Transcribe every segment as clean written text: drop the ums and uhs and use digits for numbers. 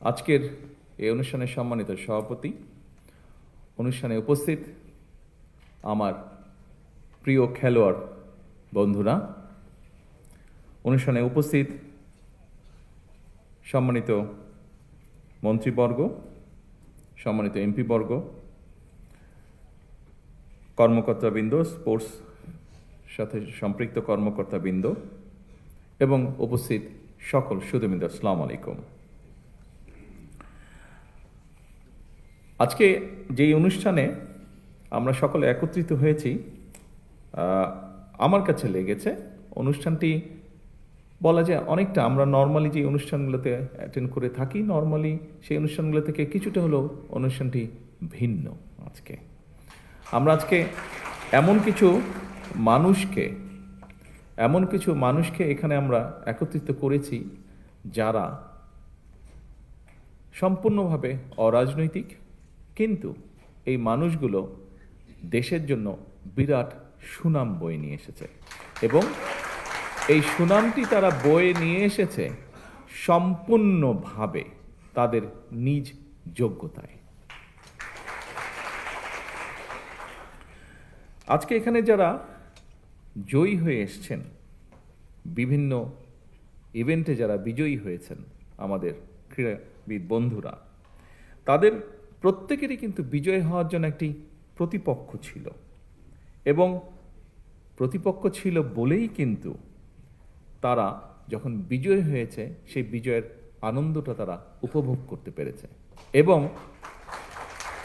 আজকের এই অনুষ্ঠানের সম্মানিত সভাপতি, অনুষ্ঠানে উপস্থিত আমার প্রিয় খেলোয়াড় বন্ধুরা, অনুষ্ঠানে উপস্থিত সম্মানিত মন্ত্রীবর্গ, সম্মানিত এমপিবর্গ, কর্মকর্তাবৃন্দ, স্পোর্টস সাথে সম্পৃক্ত কর্মকর্তাবৃন্দ এবং উপস্থিত সকল সুধীবৃন্দ, আসসালামু আলাইকুম। আজকে যেই অনুষ্ঠানে আমরা সকলে একত্রিত হয়েছি, আমার কাছে লেগেছে অনুষ্ঠানটি বলা যায় অনেকটা আমরা নর্মালি যে অনুষ্ঠানগুলোতে অ্যাটেন্ড করে থাকি, নর্মালি সেই অনুষ্ঠানগুলো থেকে কিছুটা হলেও অনুষ্ঠানটি ভিন্ন। আমরা আজকে এমন কিছু মানুষকে এখানে আমরা একত্রিত করেছি যারা সম্পূর্ণভাবে অরাজনৈতিক, কিন্তু এই মানুষগুলো দেশের জন্য বিরাট সুনাম বয়ে নিয়ে এসেছে এবং এই সুনামটি তারা বয়ে নিয়ে এসেছে সম্পূর্ণভাবে তাদের নিজ যোগ্যতায়। আজকে এখানে যারা জয়ী হয়ে এসছেন, বিভিন্ন ইভেন্টে যারা বিজয়ী হয়েছেন, আমাদের ক্রীড়াবিদ বন্ধুরা, তাদের প্রত্যেকেরই কিন্তু বিজয় হওয়ার জন্য একটি প্রতিপক্ষ ছিল এবং প্রতিপক্ষ ছিল বলেই কিন্তু তারা যখন বিজয় হয়েছে সেই বিজয়ের আনন্দটা তারা উপভোগ করতে পেরেছে এবং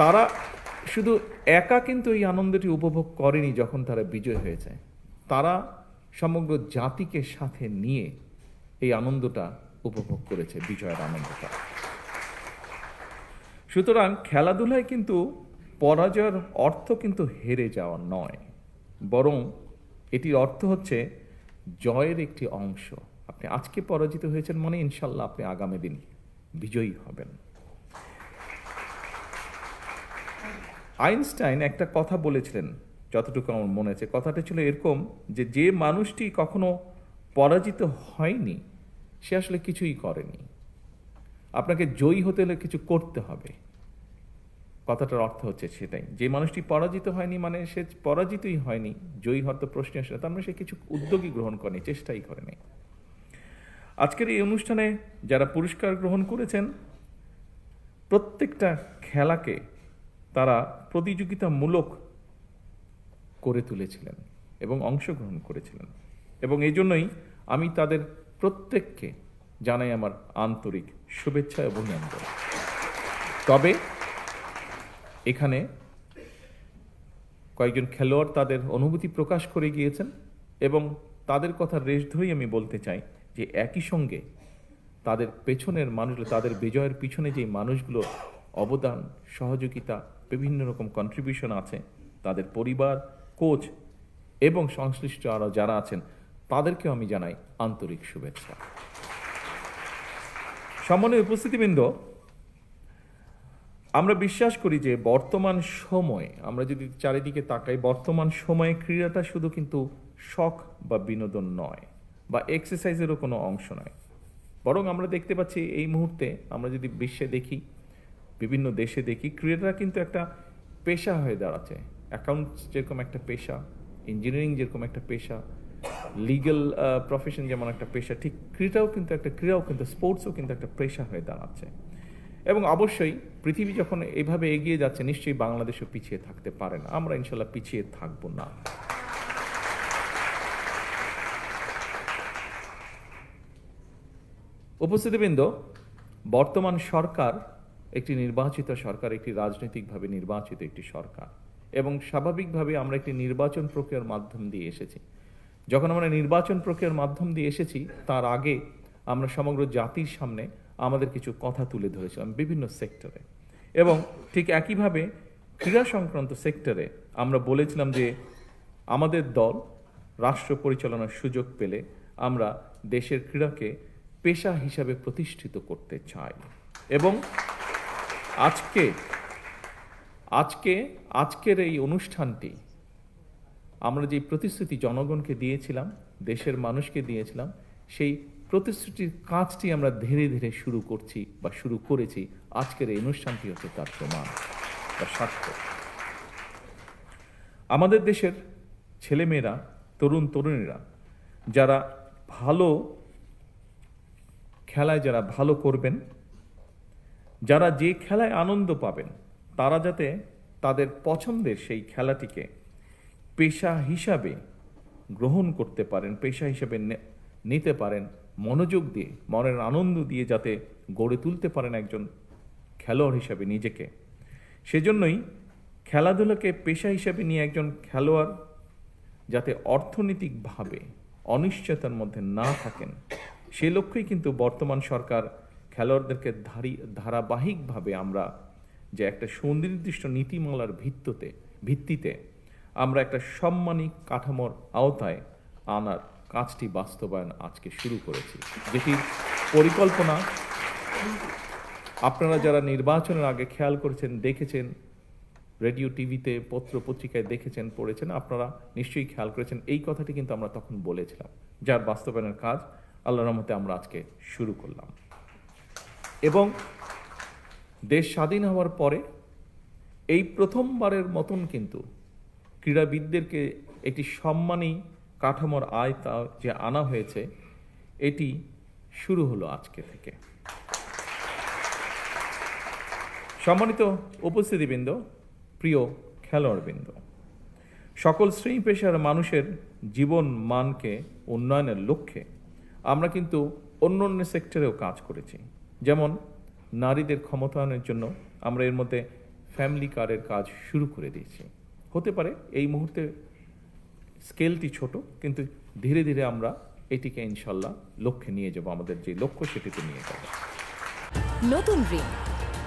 তারা শুধু একা কিন্তু এই আনন্দটি উপভোগ করেনি। যখন তারা বিজয় হয়েছে, তারা সমগ্র জাতিকে সাথে নিয়ে এই আনন্দটা উপভোগ করেছে, বিজয়ের আনন্দটা। সুতরাং খেলাধুলায় কিন্তু পরাজয়ের অর্থ কিন্তু হেরে যাওয়া নয়, বরং এটির অর্থ হচ্ছে জয়ের একটি অংশ। আপনি আজকে পরাজিত হয়েছেন মানে ইনশাল্লাহ আপনি আগামী দিন বিজয়ী হবেন। আইনস্টাইন একটা কথা বলেছিলেন, যতটুকু আমার মনে আছে, কথাটা ছিল এরকম যে মানুষটি কখনো পরাজিত হয়নি সে আসলে কিছুই করেনি। আপনাকে জয়ী হতে হলে কিছু করতে হবে। কথাটার অর্থ হচ্ছে সেটাই, যে মানুষটি পরাজিত হয়নি মানে সে পরাজিতই হয়নি, জয়ী হওয়ার তো প্রশ্ন আসে না, তার মানে সে কিছু উদ্যোগই গ্রহণ করেনি, চেষ্টাই করেনি। আজকের এই অনুষ্ঠানে যারা পুরস্কার গ্রহণ করেছেন, প্রত্যেকটা খেলাকে তারা প্রতিযোগিতামূলক করে তুলেছিলেন এবং অংশগ্রহণ করেছিলেন এবং এই জন্যই আমি তাদের প্রত্যেককে জানাই আমার আন্তরিক শুভেচ্ছা এবং অভিনন্দন। তবে এখানে কয়েকজন খেলোয়াড় তাদের অনুভূতি প্রকাশ করে গিয়েছেন এবং তাদের কথা রেশ ধরেই আমি বলতে চাই যে একই সঙ্গে তাদের পেছনের মানুষগুলো, তাদের বিজয়ের পিছনে যে মানুষগুলো অবদান, সহযোগিতা, বিভিন্ন রকম কন্ট্রিবিউশন আছে, তাদের পরিবার, কোচ এবং সংশ্লিষ্ট আরও যারা আছেন তাদেরকেও আমি জানাই আন্তরিক শুভেচ্ছা। সম্মানীয় উপস্থিতিবৃন্দ, আমরা বিশ্বাস করি যে বর্তমান সময়ে, আমরা যদি চারিদিকে তাকাই, বর্তমান সময়ে ক্রীড়াটা শুধু কিন্তু শখ বা বিনোদন নয় বা এক্সারসাইজেরও কোনো অংশ নয়, বরং আমরা দেখতে পাচ্ছি এই মুহূর্তে আমরা যদি বিশ্বে দেখি, বিভিন্ন দেশে দেখি, ক্রীড়াটা কিন্তু একটা পেশা হয়ে দাঁড়াচ্ছে। অ্যাকাউন্টস যেরকম একটা পেশা, ইঞ্জিনিয়ারিং যেরকম একটা পেশা, লিগ্যাল প্রফেশন যেমন একটা পেশা, ঠিক ক্রীড়াও কিন্তু স্পোর্টসও কিন্তু একটা পেশা হয়ে দাঁড়াচ্ছে। এবং অবশ্যই পৃথিবী যখন এইভাবে এগিয়ে যাচ্ছে, নিশ্চয়ই বাংলাদেশও পিছিয়ে থাকতে পারে না। আমরা ইনশাল্লাহ পিছিয়ে থাকব না। উপস্থিতিবৃন্দ, বর্তমান সরকার একটি নির্বাচিত সরকার, একটি রাজনৈতিকভাবে নির্বাচিত একটি সরকার এবং স্বাভাবিকভাবে আমরা একটি নির্বাচন প্রক্রিয়ার মাধ্যম দিয়ে এসেছি। যখন আমরা নির্বাচন প্রক্রিয়ার মাধ্যম দিয়ে এসেছি, তার আগে আমরা সমগ্র জাতির সামনে আমাদের কিছু কথা তুলে ধরেছিলাম বিভিন্ন সেক্টরে এবং ঠিক একইভাবে ক্রীড়া সংক্রান্ত সেক্টরে আমরা বলেছিলাম যে আমাদের দল রাষ্ট্র পরিচালনার সুযোগ পেলে আমরা দেশের ক্রীড়াকে পেশা হিসাবে প্রতিষ্ঠিত করতে চাই এবং আজকের এই অনুষ্ঠানটি আমরা যে প্রতিশ্রুতি জনগণকে দিয়েছিলাম, দেশের মানুষকে দিয়েছিলাম, সেই প্রতিশ্রুতির কাজটি আমরা ধীরে ধীরে শুরু করছি বা শুরু করেছি। আজকের এই অনুষ্ঠানটি হচ্ছে তার প্রমাণ বা সাক্ষ্য। আমাদের দেশের ছেলেমেয়েরা, তরুণ তরুণীরা যারা ভালো খেলায় যারা ভালো করবেন, যারা যে খেলায় আনন্দ পাবেন, তারা যাতে তাদের পছন্দের সেই খেলাটিকে পেশা হিসাবে গ্রহণ করতে পারেন, পেশা হিসাবে নিতে পারেন, মনোযোগ দিয়ে, মনের আনন্দ দিয়ে যাতে গড়ে তুলতে পারেন একজন খেলোয়াড় হিসাবে নিজেকে। সেজন্যই খেলাধুলাকে পেশা হিসাবে নিয়ে একজন খেলোয়াড় যাতে অর্থনৈতিকভাবে অনিশ্চয়তার মধ্যে না থাকেন, সে লক্ষ্যেই কিন্তু বর্তমান সরকার খেলোয়াড়দেরকে ধারাবাহিকভাবে আমরা যে একটা সুনির্দিষ্ট নীতিমালার ভিত্তিতে আমরা একটা সম্মানী কাঠামোর আওতায় আনার কাজটি বাস্তবায়ন আজকে শুরু করেছি, যেটির পরিকল্পনা আপনারা যারা নির্বাচনের আগে খেয়াল করেছেন, দেখেছেন, রেডিও টিভিতে পত্র পত্রিকায় দেখেছেন, পড়েছেন, আপনারা নিশ্চয়ই খেয়াল করেছেন। এই কথাটি কিন্তু আমরা তখন বলেছিলাম, যার বাস্তবায়নের কাজ আল্লাহর রহমতে আমরা আজকে শুরু করলাম। এবং দেশ স্বাধীন হওয়ার পরে এই প্রথমবারের মতন কিন্তু ক্রীড়াবিদদেরকে একটি সম্মানী কাঠামোর আয়তা যে আনা হয়েছে, এটি শুরু হলো আজকে থেকে। সম্মানিত উপস্থিতিবৃন্দ, প্রিয় খেলোয়াড়বৃন্দ, সকল শ্রেণী পেশার মানুষের জীবন মানকে উন্নয়নের লক্ষ্যে আমরা কিন্তু অন্য অন্য সেক্টরেও কাজ করেছি। যেমন নারীদের ক্ষমতায়নের জন্য আমরা এর মধ্যে ফ্যামিলি কার্ডের কাজ শুরু করে দিয়েছি। হতে পারে এই মুহূর্তে স্কেলটি ছোট, কিন্তু ধীরে ধীরে আমরা এটিকে ইনশাল্লাহ লক্ষ্যে নিয়ে যাব, আমাদের যে লক্ষ্য সেটিতে নিয়ে যাব। নতুন রিন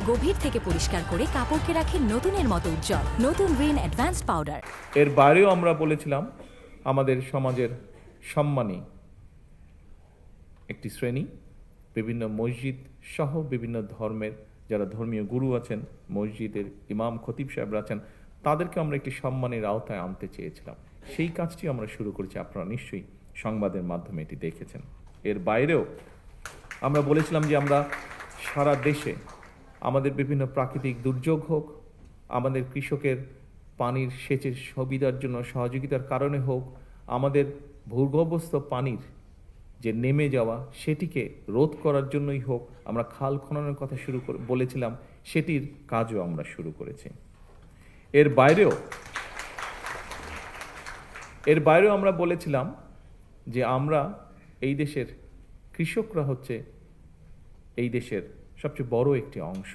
গভীর থেকে পরিষ্কার করে কাপড়কে রাখে নতুনের মতো উজ্জ্বল। নতুন রিন অ্যাডভান্সড পাউডার। এর বাইরেও আমরা বলেছিলাম আমাদের সমাজের সম্মানী একটি শ্রেণী, বিভিন্ন মসজিদ সহ বিভিন্ন ধর্মের যারা ধর্মীয় গুরু আছেন, মসজিদের ইমাম খতিব সাহেবরা আছেন, তাদেরকে আমরা একটি সম্মানের আওতায় আনতে চেয়েছিলাম। সেই কাজটি আমরা শুরু করেছি, আপনারা নিশ্চয়ই সংবাদের মাধ্যমে এটি দেখেছেন। এর বাইরেও আমরা বলেছিলাম যে আমরা সারা দেশে আমাদের বিভিন্ন প্রাকৃতিক দুর্যোগ হোক, আমাদের কৃষকের পানির সেচের সুবিধার জন্য সহযোগিতার কারণে হোক, আমাদের ভূগর্ভস্থ পানির যে নেমে যাওয়া সেটিকে রোধ করার জন্যই হোক, আমরা খাল খননের কথা বলেছিলাম, সেটির কাজও আমরা শুরু করেছি। এর বাইরেও আমরা বলেছিলাম যে আমরা এই দেশের কৃষকরা হচ্ছে এই দেশের সবচেয়ে বড় একটি অংশ।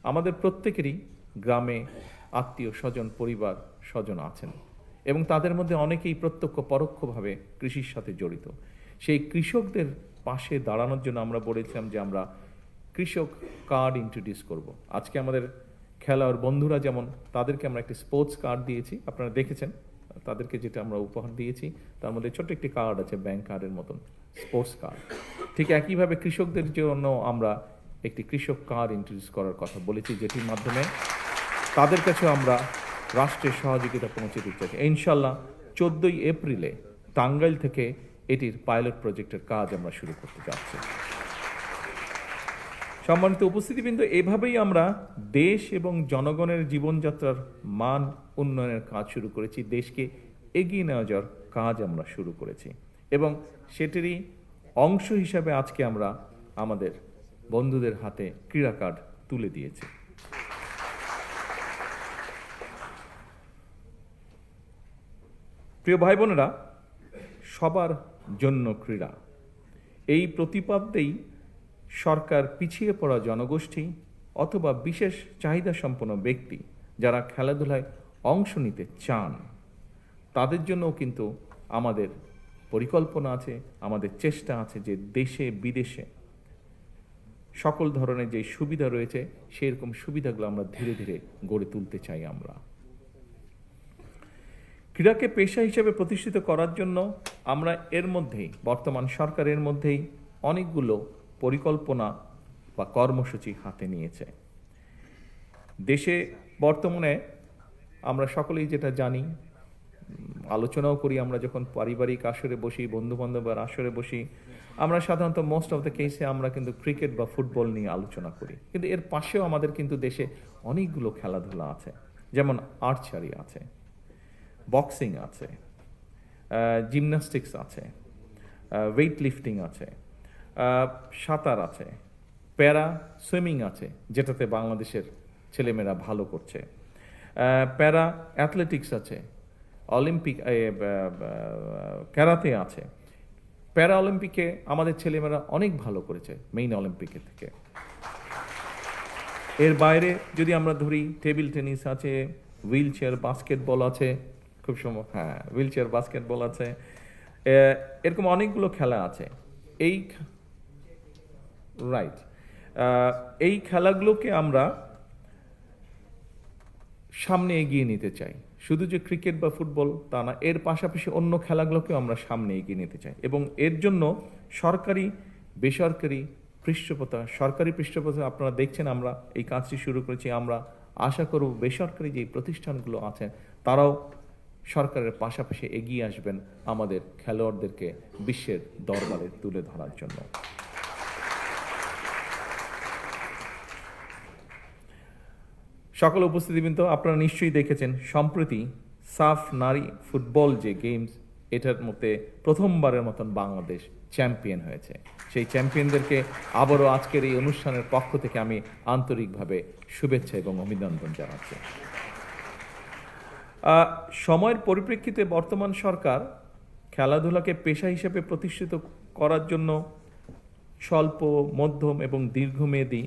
আমাদের প্রত্যেকেরই গ্রামে আত্মীয় স্বজন, পরিবার স্বজন আছেন এবং তাদের মধ্যে অনেকেই প্রত্যক্ষ পরোক্ষভাবে কৃষির সাথে জড়িত। সেই কৃষকদের পাশে দাঁড়ানোর জন্য আমরা বলেছিলাম যে আমরা কৃষক কার্ড ইন্ট্রোডিউস করব। আজকে আমাদের খেলোয়াড় বন্ধুরা যেমন, তাদেরকে আমরা একটি স্পোর্টস কার্ড দিয়েছি, আপনারা দেখেছেন তাদেরকে যেটা আমরা উপহার দিয়েছি, তার মধ্যে ছোট্ট একটি কার্ড আছে, ব্যাংক কার্ডের মতন স্পোর্টস কার্ড। ঠিক একইভাবে কৃষকদের জন্য আমরা একটি কৃষক কার্ড ইন্ট্রোডিউস করার কথা বলেছি, যেটির মাধ্যমে তাদের কাছে আমরা রাষ্ট্রের সহযোগিতা পৌঁছে দিতে চাই। ইনশাল্লাহ 14ই এপ্রিলে টাঙ্গাইল থেকে এটির পাইলট প্রজেক্টের কাজ আমরা শুরু করতে যাচ্ছি। সম্মানিত উপস্থিতিবৃন্দ, এভাবেই আমরা দেশ এবং জনগণের জীবনযাত্রার মান উন্নয়নের কাজ শুরু করেছি, দেশকে এগিয়ে নেওয়া যাওয়ার কাজ আমরা শুরু করেছি এবং সেটিরই অংশ হিসাবে আজকে আমরা আমাদের বন্ধুদের হাতে ক্রীড়া কার্ড তুলে দিয়েছি। প্রিয় ভাই বোনেরা, সবার জন্য ক্রীড়া, এই প্রতিপাদ্যেই সরকার পিছিয়ে পড়া জনগোষ্ঠী অথবা বিশেষ চাহিদা সম্পন্ন ব্যক্তি যারা খেলাধুলায় অংশ নিতে চান, তাদের জন্যও কিন্তু আমাদের পরিকল্পনা আছে, আমাদের চেষ্টা আছে যে দেশে বিদেশে সকল ধরনের যে সুবিধা রয়েছে সেরকম সুবিধাগুলো আমরা ধীরে ধীরে গড়ে তুলতে চাই। আমরা ক্রীড়াকে পেশা হিসেবে প্রতিষ্ঠিত করার জন্য আমরা এর মধ্যেই, বর্তমান সরকারের মধ্যেই অনেকগুলো পরিকল্পনা বা কর্মসূচি হাতে নিয়েছে। দেশে বর্তমানে আমরা সকলেই যেটা জানি, আলোচনাও করি আমরা যখন পারিবারিক আসরে বসি, বন্ধু বান্ধবের আসরে বসি, আমরা সাধারণত মোস্ট অফ দ্য কেসে আমরা কিন্তু ক্রিকেট বা ফুটবল নিয়ে আলোচনা করি, কিন্তু এর পাশেও আমাদের কিন্তু দেশে অনেকগুলো খেলাধুলা আছে, যেমন আর্চারি আছে, বক্সিং আছে, জিমন্যাস্টিক্স আছে, ওয়েট লিফটিং আছে, সাঁতার আছে, প্যারা সুইমিং আছে, যেটাতে বাংলাদেশের ছেলেমেয়েরা ভালো করছে, প্যারা অ্যাথলেটিক্স আছে, অলিম্পিক ক্যারাতে আছে। প্যারা অলিম্পিকে আমাদের ছেলেমেয়েরা অনেক ভালো করেছে মেইন অলিম্পিকের থেকে। এর বাইরে যদি আমরা ধরি টেবিল টেনিস আছে, হুইল চেয়ার বাস্কেটবল আছে, খুব সম্ভব, হ্যাঁ হুইল চেয়ার বাস্কেটবল আছে, এরকম অনেকগুলো খেলা আছে। এই রাইট, এই খেলাগুলোকে আমরা সামনে এগিয়ে নিতে চাই। শুধু যে ক্রিকেট বা ফুটবল তা না, এর পাশাপাশি অন্য খেলাগুলোকেও আমরা সামনে এগিয়ে নিতে চাই, এবং এর জন্য সরকারি বেসরকারি পৃষ্ঠপোষকতা, সরকারি পৃষ্ঠপোষকতা আপনারা দেখছেন আমরা এই কাজটি শুরু করেছি। আমরা আশা করব বেসরকারি যে প্রতিষ্ঠানগুলো আছে তারাও সরকারের পাশাপাশি এগিয়ে আসবেন আমাদের খেলোয়াড়দেরকে বিশ্বের দরবারে তুলে ধরার জন্য। সকল উপস্থিতিবৃন্দ, আপনারা নিশ্চয়ই দেখেছেন সম্প্রতি সাফ নারী ফুটবল যে গেমস, এটার মধ্যে প্রথমবারের মতন বাংলাদেশ চ্যাম্পিয়ন হয়েছে। সেই চ্যাম্পিয়নদেরকে আবারও আজকের এই অনুষ্ঠানের পক্ষ থেকে আমি আন্তরিকভাবে শুভেচ্ছা এবং অভিনন্দন জানাচ্ছি। সময়ের পরিপ্রেক্ষিতে বর্তমান সরকার খেলাধুলাকে পেশা হিসেবে প্রতিষ্ঠিত করার জন্য স্বল্প, মধ্যম এবং দীর্ঘমেয়াদী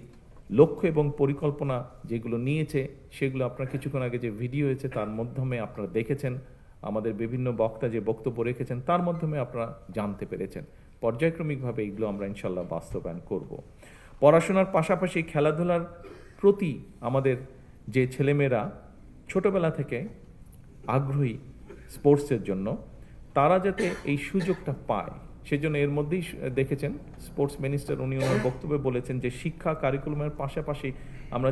লক্ষ্য এবং পরিকল্পনা যেগুলো নিয়েছে, সেগুলো আপনারা কিছুক্ষণ আগে যে ভিডিও হয়েছে তার মাধ্যমে আপনারা দেখেছেন। আমাদের বিভিন্ন বক্তা যে বক্তব্য রেখেছেন তার মাধ্যমে আপনারা জানতে পেরেছেন। পর্যায়ক্রমিকভাবে এগুলো আমরা ইনশাল্লাহ বাস্তবায়ন করব। পড়াশোনার পাশাপাশি খেলাধুলার প্রতি আমাদের যে ছেলেমেয়েরা ছোটবেলা থেকে আগ্রহী স্পোর্টসের জন্য, তারা যাতে এই সুযোগটা পায়, সেজন্য এর মধ্যেই দেখেছেন স্পোর্টস মিনিস্টার উনি ওনার বক্তব্যে বলেছেন যে শিক্ষা কারিকুলামের পাশাপাশি আমরা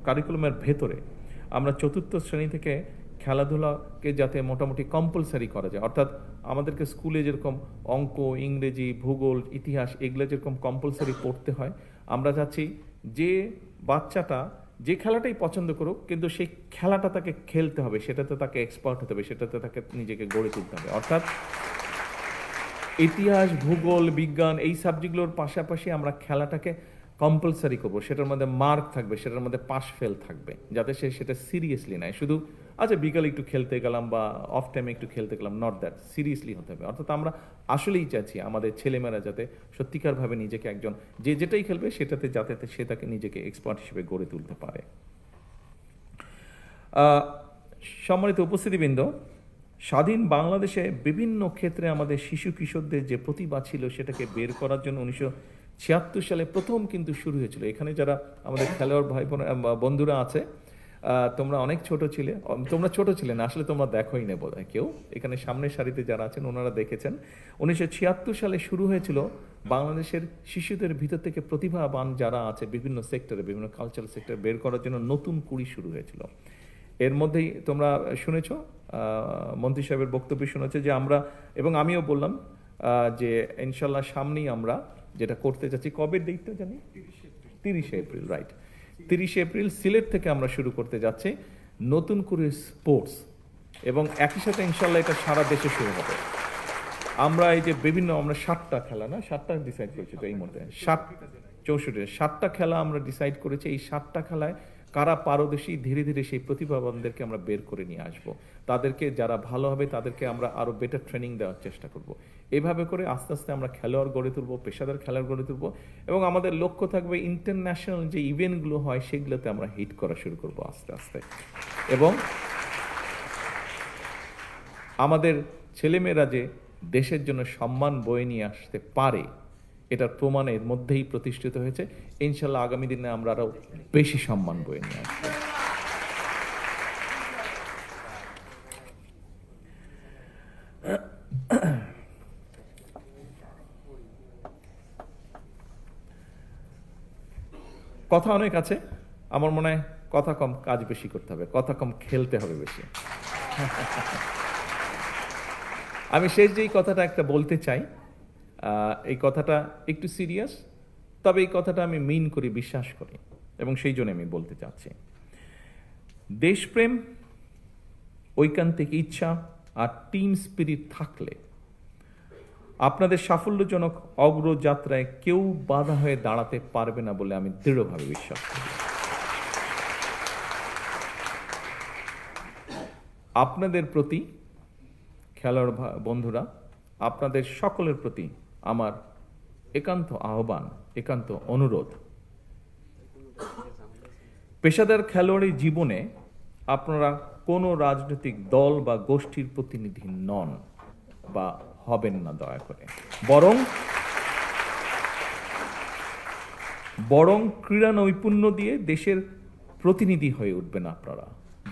কারিকুলামের ভেতরে আমরা চতুর্থ শ্রেণী থেকে খেলাধুলাকে যাতে মোটামুটি কম্পালসারি করা যায়। অর্থাৎ আমাদেরকে স্কুলে যেরকম অঙ্ক, ইংরেজি, ভূগোল, ইতিহাস এগুলো যেরকম কম্পালসারি পড়তে হয়, আমরা চাচ্ছি যে বাচ্চাটা যে খেলাটাই পছন্দ করুক, কিন্তু সেই খেলাটা তাকে খেলতে হবে, সেটাতে তাকে এক্সপার্ট হতে হবে, সেটাতে তাকে নিজেকে গড়ে তুলতে হবে। অর্থাৎ ইতিহাস, ভূগোল, বিজ্ঞান এই সাবজেক্টগুলোর পাশাপাশি আমরা খেলাটাকে কম্পালসারি করবো, সেটার মধ্যে মার্ক থাকবে, সেটার মধ্যে পাস ফেল থাকবে, যাতে সে সেটা সিরিয়াসলি নেয়। শুধু আচ্ছা বিকালে একটু খেলতে গেলাম বা অফ টাইমে একটু খেলতে গেলাম, নট দ্যাট, সিরিয়াসলি হতে হবে। অর্থাৎ আমরা আসলেই চাইছি আমাদের ছেলেমেয়েরা যাতে সত্যিকারভাবে নিজেকে একজন যে যেটাই খেলবে সেটাতে যাতে সে তাকে নিজেকে এক্সপার্ট হিসেবে গড়ে তুলতে পারে। সম্মানিত উপস্থিতিবৃন্দ, স্বাধীন বাংলাদেশে বিভিন্ন ক্ষেত্রে আমাদের শিশু কিশোরদের যে প্রতিভা ছিল সেটাকে বের করার জন্য 1976 সালে প্রথম কিন্তু শুরু হয়েছিল। এখানে যারা আমাদের খেলোয়াড় ভাই বোন বন্ধুরা আছে, তোমরা অনেক ছোট ছিলে, তোমরা ছোট ছিলে না আসলে, তোমরা দেখোই না বোধহয় কেউ, এখানে সামনের সারিতে যারা আছেন ওনারা দেখেছেন। 1976 সালে শুরু হয়েছিল বাংলাদেশের শিশুদের ভিতর থেকে প্রতিভাবান যারা আছে বিভিন্ন সেক্টরে, বিভিন্ন কালচারাল সেক্টরে বের করার জন্য নতুন কুড়ি শুরু হয়েছিল। এর মধ্যেই তোমরা শুনেছ, মন্ত্রী সাহেবের বক্তব্য শুনেছে যে আমরা, এবং আমিও বললাম যে ইনশাল্লাহ সামনেই আমরা যেটা করতে চাচ্ছি, কবে ডেটটা জানি, 30 এপ্রিল, রাইট, 30 এপ্রিল সিলেট থেকে আমরা শুরু করতে যাচ্ছি নতুন করে স্পোর্টস, এবং একই সাথে ইনশাল্লাহ এটা সারা দেশে শুরু হবে। আমরা এই যে বিভিন্ন আমরা 7টা খেলা না 7টা ডিসাইড করেছি তো এই মধ্যে 7টা খেলা আমরা ডিসাইড করেছি। এই 7টা খেলায় কারা পারদর্শী, ধীরে ধীরে সেই প্রতিভাবানদেরকে আমরা বের করে নিয়ে আসব। তাদেরকে যারা ভালো হবে তাদেরকে আমরা আরও বেটার ট্রেনিং দেওয়ার চেষ্টা করব। এভাবে করে আস্তে আস্তে আমরা খেলোয়াড় গড়ে তুলব, পেশাদার খেলোয়াড় গড়ে তুলব, এবং আমাদের লক্ষ্য থাকবে ইন্টারন্যাশনাল যে ইভেন্টগুলো হয় সেগুলোতে আমরা হিট করা শুরু করব আস্তে আস্তে। এবং আমাদের ছেলেমেয়েরা যে দেশের জন্য সম্মান বয়ে নিয়ে আসতে পারে, এটার প্রমাণ এর মধ্যেই প্রতিষ্ঠিত হয়েছে। ইনশাল্লাহ আগামী দিনে আমরা আরও বেশি সম্মান বয়ে নিয়ে আসবো। কথা অনেক আছে, আমার মনে হয় কথা কম কাজ বেশি করতে হবে, কথা কম খেলতে হবে বেশি। আমি শেষ যেই কথাটা একটা বলতে চাই, এই কথাটা একটু সিরিয়াস, তবে এই কথাটা আমি মিন করি, বিশ্বাস করি, এবং সেই জন্য আমি বলতে চাচ্ছি, দেশপ্রেম, ঐকান্তিক ইচ্ছা আর টিম স্পিরিট থাকলে আপনাদের সাফল্যজনক অগ্রযাত্রায় কেউ বাধা হয়ে দাঁড়াতে পারবে না বলে আমি দৃঢ়ভাবে বিশ্বাস করি। আপনাদের প্রতি, খেলোয়াড় বন্ধুরা, আপনাদের সকলের প্রতি আমার একান্ত আহ্বান, একান্ত অনুরোধ, পেশাদার খেলোয়াড়ি জীবনে আপনারা কোনো রাজনৈতিক দল বা গোষ্ঠীর প্রতিনিধি নন বা হবেন না দয়া করে, বরং ক্রীড়া নৈপুণ্য দিয়ে দেশের প্রতিনিধি হয়ে উঠবেন আপনারা।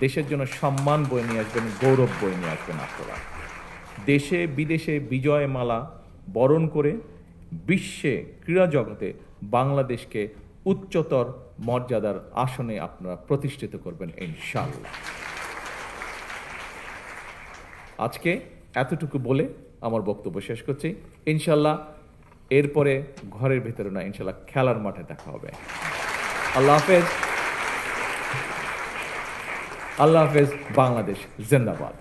দেশের জন্য সম্মান বয়ে নিয়ে আসবেন, গৌরব বয়ে নিয়ে আসবেন আপনারা। দেশে বিদেশে বিজয় মালা বরণ করে বিশ্বে ক্রীড়া জগতে বাংলাদেশকে উচ্চতর মর্যাদার আসনে আপনারা প্রতিষ্ঠিত করবেন ইনশাআল্লাহ। আজকে এতটুকু বলে আমার বক্তব্য শেষ করছি। ইনশাআল্লাহ এরপরে ঘরের ভেতরে না, ইনশাআল্লাহ খেলার মাঠে দেখা হবে। আল্লাহ হাফেজ। আল্লাহ হাফেজ। বাংলাদেশ জিন্দাবাদ।